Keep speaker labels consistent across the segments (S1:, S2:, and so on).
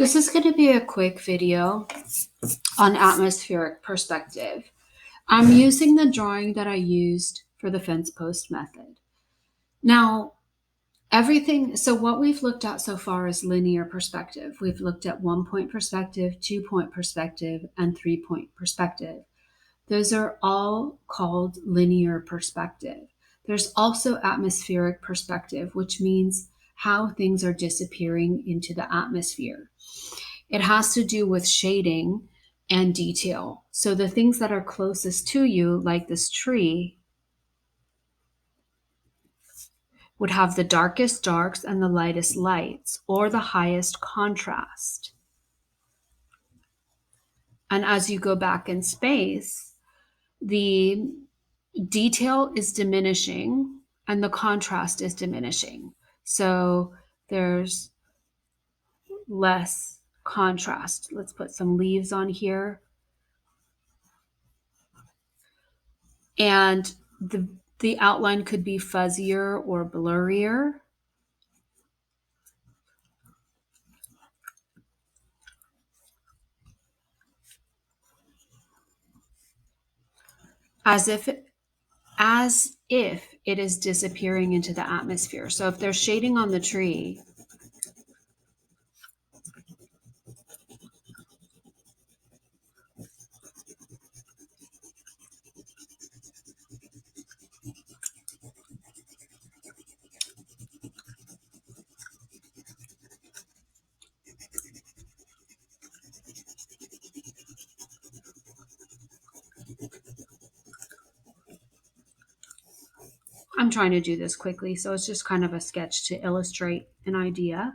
S1: This is going to be a quick video on atmospheric perspective. I'm using the drawing that I used for the fence post method. Now, so what we've looked at so far is linear perspective. We've looked at 1-point perspective, 2-point perspective, and 3-point perspective. Those are all called linear perspective. There's also atmospheric perspective, which means how things are disappearing into the atmosphere. It has to do with shading and detail. So the things that are closest to you, like this tree, would have the darkest darks and the lightest lights, or the highest contrast. And as you go back in space, the detail is diminishing and the contrast is diminishing. So there's less contrast. Let's put some leaves on here. And the outline could be fuzzier or blurrier. As if it is disappearing into the atmosphere. So if there's shading on the tree, I'm trying to do this quickly, so it's just kind of a sketch to illustrate an idea.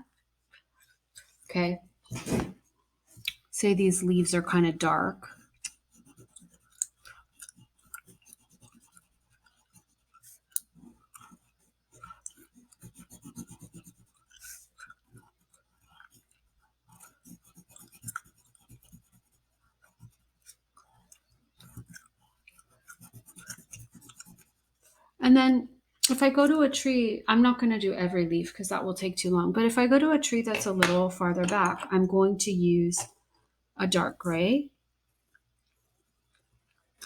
S1: Okay. Say these leaves are kind of dark. And then if I go to a tree, I'm not going to do every leaf because that will take too long. But if I go to a tree that's a little farther back, I'm going to use a dark gray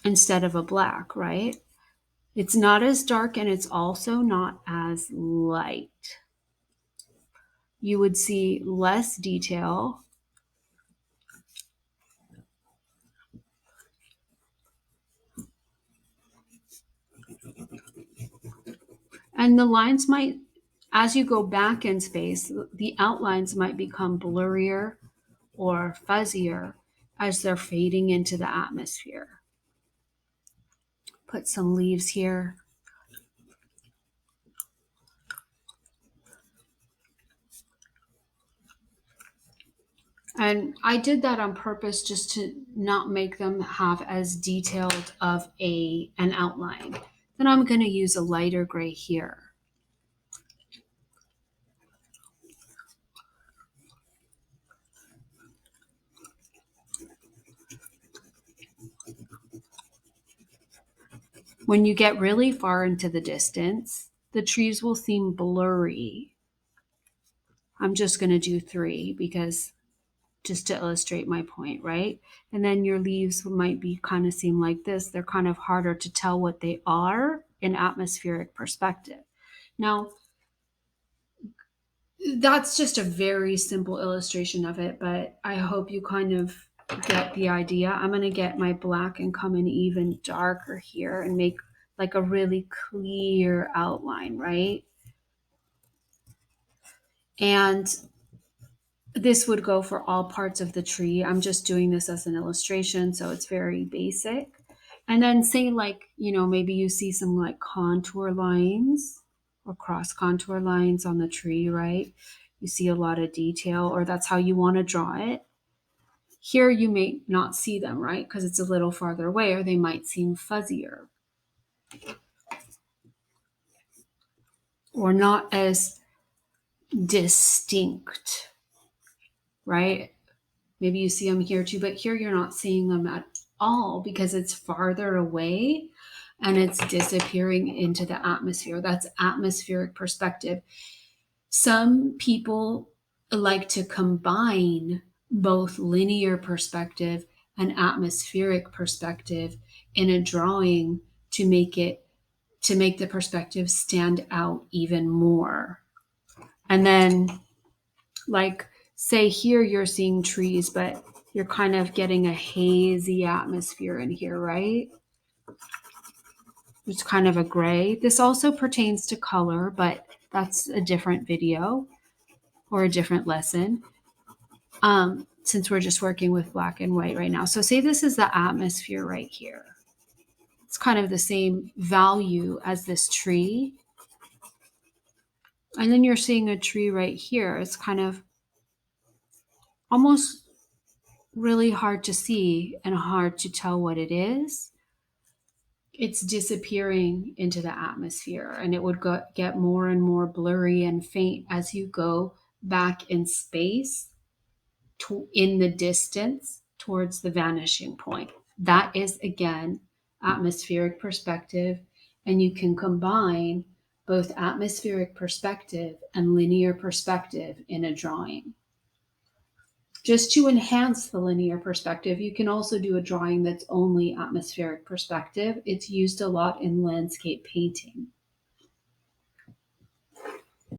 S1: instead of a black, right? It's not as dark and it's also not as light. You would see less detail. And the lines might, as you go back in space, the outlines might become blurrier or fuzzier as they're fading into the atmosphere. Put some leaves here. And I did that on purpose just to not make them have as detailed of an outline. Then I'm going to use a lighter gray here. When you get really far into the distance, the trees will seem blurry. I'm just going to do 3 because just to illustrate my point, right? And then your leaves might be kind of seem like this. They're kind of harder to tell what they are in atmospheric perspective. Now, that's just a very simple illustration of it, but I hope you kind of get the idea. I'm going to get my black and come in even darker here and make like a really clear outline, right? And this would go for all parts of the tree. I'm just doing this as an illustration, so it's very basic. And then say like, maybe you see some like contour lines or cross contour lines on the tree, right? You see a lot of detail, or that's how you want to draw it. Here you may not see them, right? Because it's a little farther away, or they might seem fuzzier or not as distinct, right? Maybe you see them here too, but here you're not seeing them at all because it's farther away and it's disappearing into the atmosphere. That's atmospheric perspective. Some people like to combine both linear perspective and atmospheric perspective in a drawing to make the perspective stand out even more. And then, like, say here you're seeing trees, but you're kind of getting a hazy atmosphere in here, right? It's kind of a gray. This also pertains to color, but that's a different video or a different lesson. Since we're just working with black and white right now. So say this is the atmosphere right here. It's kind of the same value as this tree. And then you're seeing a tree right here. It's kind of almost really hard to see and hard to tell what it is. It's disappearing into the atmosphere, and it would get more and more blurry and faint as you go back in space in the distance towards the vanishing point. That is, again, atmospheric perspective, and you can combine both atmospheric perspective and linear perspective in a drawing. Just to enhance the linear perspective, you can also do a drawing that's only atmospheric perspective. It's used a lot in landscape painting.